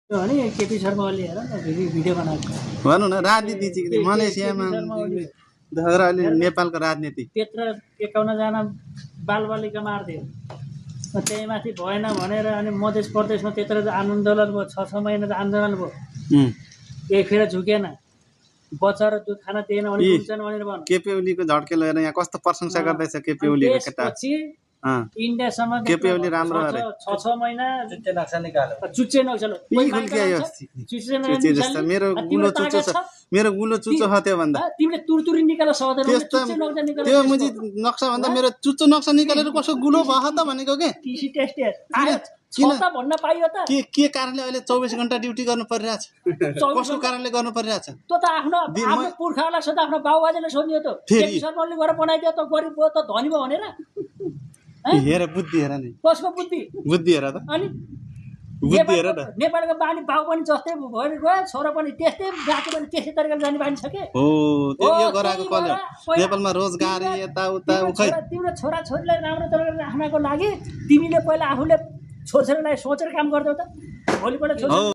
त्यो भने केपी शर्मा ओली हेर न भिडियो बनाएको भनौँ न राजनीति चाहिँ मलेसियामा र अहिले नेपालको राजनीति त्यत्र 51 जना बालबालिका मार्थ्यो त्यही माथि भएन भनेर अनि मध्य प्रदेशमा त्यत्र आन्दोलन भयो 6 महिना त आन्दोलन भयो एक फेर झुकेन बच्चा र दुध खान दिएन भने हुन्छन् भनेर भन्नु केपी ओलीको झड्केलो हेर यहाँ कस्तो प्रशंसा गर्दैछ केपी ओलीको केटा इन्डियासम्म केपी ओली राम्रो अरे 6 महिना चुच्चे नक्सा निकाल्यो चुच्चे नक्सा मेरो गुलो चुच्चो छ मेरो गुलो चुच्चो छ त्यो भन्दा तिमीले तुरतुरी निकाल्न सक्दैन चुच्चे नक्सा निकाल्न त्यो मुजी नक्सा भन्दा मेरो चुच्चो नक्सा निकालेर कसो गुलो भयो त भनेको के टीसी टेस्ट किन भन्न पाइयो त के कारणले अहिले 24 घण्टा ड्युटी गर्नु परिरहेछ कसको कारणले गर्नु परिरहेछ त्यो त आफ्नो पुर्खालाई सोध्दा आफ्नो बाबुबाजेले सोध्यो त केपी शर्माले गएर बनाइदियो त गरिब भयो त धनी भयो भनेर हेर बुद्धि हेर नि कसको बुद्धि हेर त अनि बुद्धि हेर त नेपालको बानी बाउ पनि जस्तै भएर गयो छोरा पनि त्यस्तै जाति पनि त्यस्तै तरिकाले जाने बानी छ के हो त्यो यो गराको कले नेपालमा रोजगारी यता उता उखै तिम्रो छोरा छोरीलाई राम्रो तरिकाले राख्नको लागि तिमीले पहिला आफूले छोरछोरीलाई सोचेर काम गर्दै त भोलिपल्ट